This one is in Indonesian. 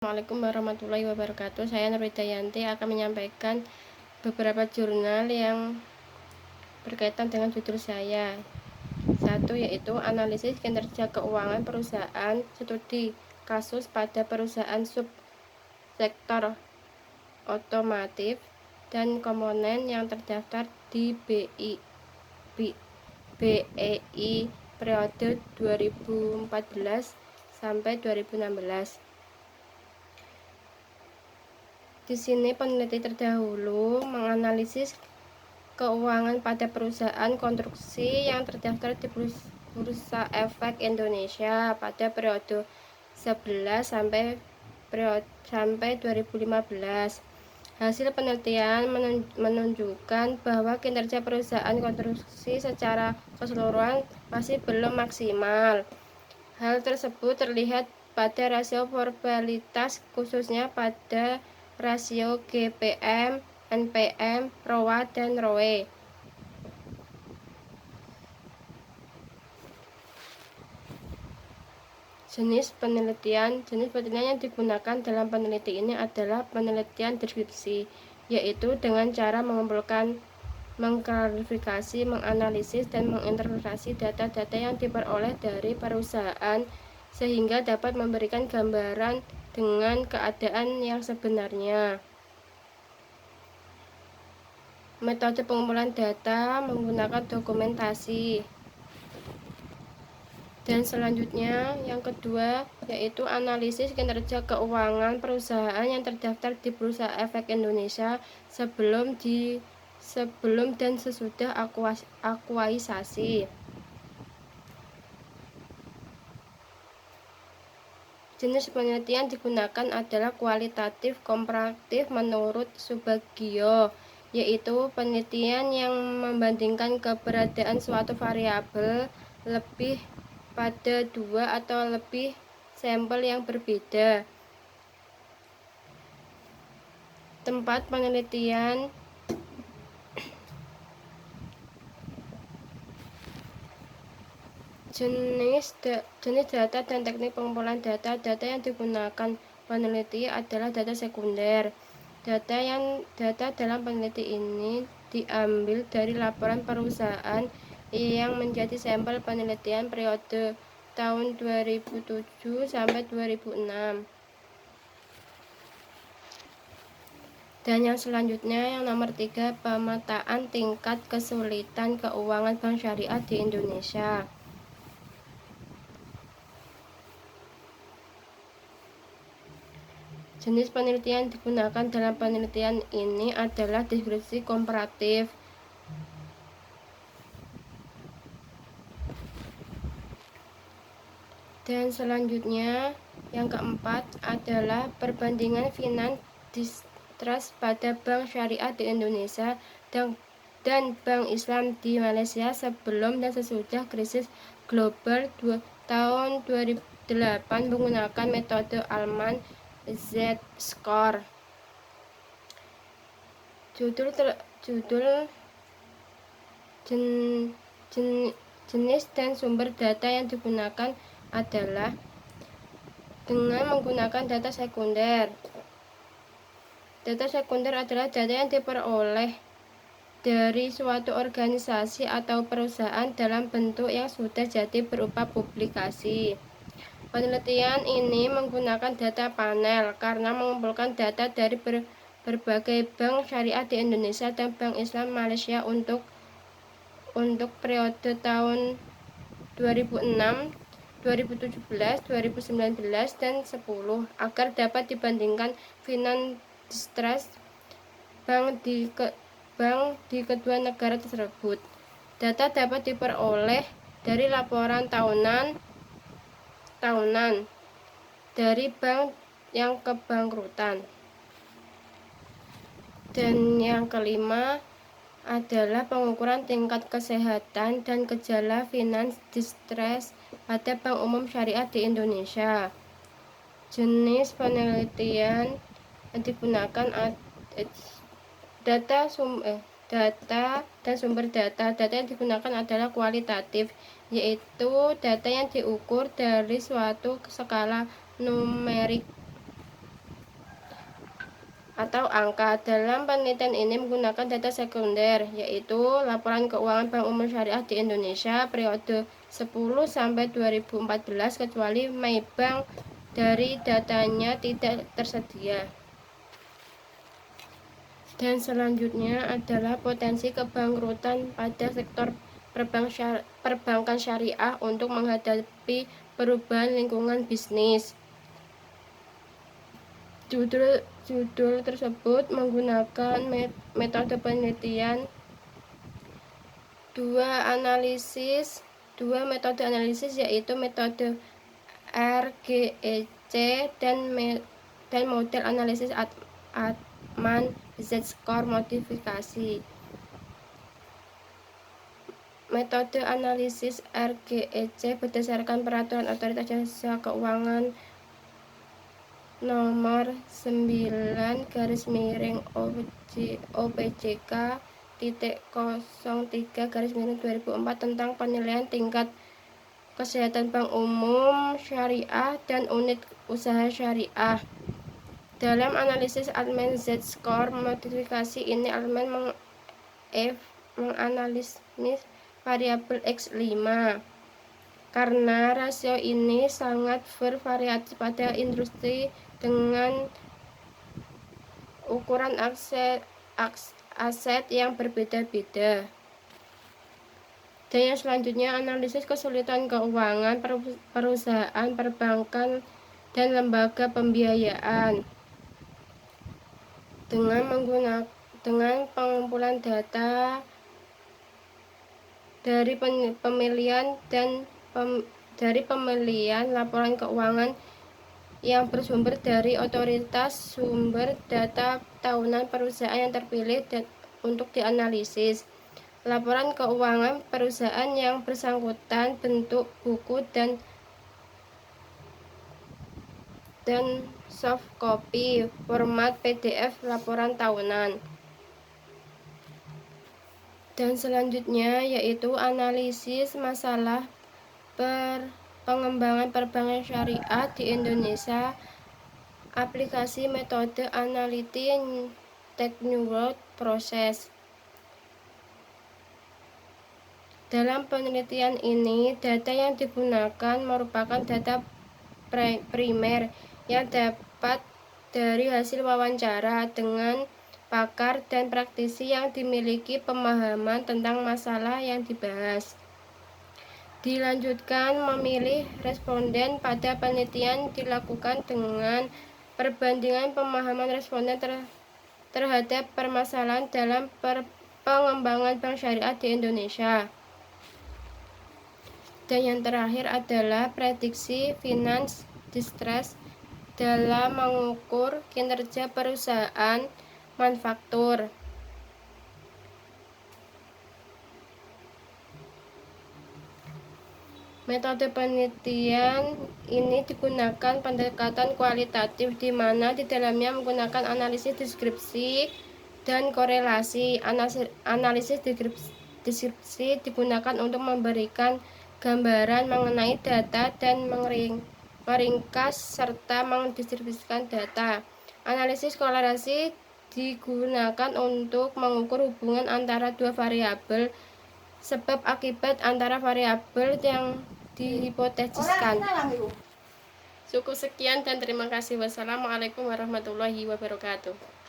Assalamualaikum warahmatullahi wabarakatuh. Saya Nur Widayanti akan menyampaikan beberapa jurnal yang berkaitan dengan judul saya. Satu, yaitu analisis kinerja keuangan perusahaan, studi kasus pada perusahaan subsektor otomotif dan komponen yang terdaftar di BEI periode 2014 sampai 2016. Di sini peneliti terdahulu menganalisis keuangan pada perusahaan konstruksi yang terdaftar di Bursa Efek Indonesia pada periode 11 sampai 2015. Hasil penelitian menunjukkan bahwa kinerja perusahaan konstruksi secara keseluruhan masih belum maksimal. Hal tersebut terlihat pada rasio probabilitas, khususnya pada rasio GPM, NPM, ROA, dan ROE. Jenis penelitian yang digunakan dalam penelitian ini adalah penelitian deskripsi, yaitu dengan cara mengumpulkan, mengklarifikasi, menganalisis, dan menginterpretasi data-data yang diperoleh dari perusahaan sehingga dapat memberikan gambaran dengan keadaan yang sebenarnya. Metode pengumpulan data menggunakan dokumentasi. Dan selanjutnya yang kedua, yaitu analisis kinerja keuangan perusahaan yang terdaftar di Bursa Efek Indonesia sebelum dan sesudah akuisasi. Jenis penelitian digunakan adalah kualitatif komparatif menurut Subagio, yaitu penelitian yang membandingkan keberadaan suatu variabel lebih pada dua atau lebih sampel yang berbeda. Tempat penelitian jenis data dan teknik pengumpulan data. Data yang digunakan peneliti adalah data sekunder. Data dalam peneliti ini diambil dari laporan perusahaan yang menjadi sampel penelitian periode tahun 2007 sampai 2006. Dan yang selanjutnya, yang nomor 3, pemetaan tingkat kesulitan keuangan bank syariah di Indonesia. Jenis penelitian yang digunakan dalam penelitian ini adalah deskripsi komparatif. Dan selanjutnya, yang keempat adalah perbandingan finance distrust pada bank syariah di Indonesia dan bank Islam di Malaysia sebelum dan sesudah krisis global tahun 2008 menggunakan metode Alman Z-score. Jenis dan sumber data yang digunakan adalah dengan menggunakan data sekunder. Data sekunder adalah data yang diperoleh dari suatu organisasi atau perusahaan dalam bentuk yang sudah jadi berupa publikasi. Penelitian ini menggunakan data panel karena mengumpulkan data dari berbagai bank syariah di Indonesia dan bank Islam Malaysia untuk periode tahun 2006, 2017, 2019, dan 10 agar dapat dibandingkan finance distrust bank di kedua negara tersebut. Data dapat diperoleh dari laporan tahunan dari bank yang kebangkrutan. Dan yang kelima adalah pengukuran tingkat kesehatan dan gejala finance distress pada bank umum syariah di Indonesia. Jenis penelitian yang digunakan data dan sumber data. Data yang digunakan adalah kualitatif, yaitu data yang diukur dari suatu skala numerik. atau angka. Dalam penelitian ini menggunakan data sekunder, yaitu laporan keuangan Bank Umum Syariah di Indonesia periode 10 sampai 2014, kecuali Maybank dari datanya tidak tersedia. Dan selanjutnya adalah potensi kebangkrutan pada sektor perbankan syariah untuk menghadapi perubahan lingkungan bisnis. Judul tersebut menggunakan metode penelitian dua metode analisis, yaitu metode RGEC dan model analisis Altman Z-score modifikasi. Metode analisis RGEC berdasarkan peraturan Otoritas Jasa Keuangan nomor 9/OPJK.03/2004 tentang penilaian tingkat kesehatan bank umum syariah dan unit usaha syariah. Dalam analisis Altman Z-score modifikasi ini, Altman menganalisis variabel X5 karena rasio ini sangat bervariatif pada industri dengan ukuran aset yang berbeda-beda. Dan yang selanjutnya, analisis kesulitan keuangan perusahaan perbankan dan lembaga pembiayaan dengan pengumpulan data dari pemilihan laporan keuangan yang bersumber dari otoritas sumber data tahunan perusahaan yang terpilih untuk dianalisis. Laporan keuangan perusahaan yang bersangkutan bentuk buku dan soft copy format PDF laporan tahunan. Dan selanjutnya yaitu analisis masalah pengembangan perbankan syariah di Indonesia, aplikasi metode analytic technical process. Dalam penelitian ini, data yang digunakan merupakan data primer yang dapat dari hasil wawancara dengan pakar dan praktisi yang dimiliki pemahaman tentang masalah yang dibahas. Dilanjutkan memilih responden. Pada penelitian dilakukan dengan perbandingan pemahaman responden terhadap permasalahan dalam pengembangan bank syariah di Indonesia. Dan yang terakhir adalah prediksi finance distress dalam mengukur kinerja perusahaan manufaktur. Metode penelitian ini digunakan pendekatan kualitatif, di mana di dalamnya menggunakan analisis deskripsi dan korelasi. Analisis deskripsi digunakan untuk memberikan gambaran mengenai data dan meringkas serta mendistribusikan data. Analisis korelasi digunakan untuk mengukur hubungan antara dua variabel, sebab akibat antara variabel yang dihipotesiskan. Cukup sekian dan terima kasih. Wassalamualaikum warahmatullahi wabarakatuh.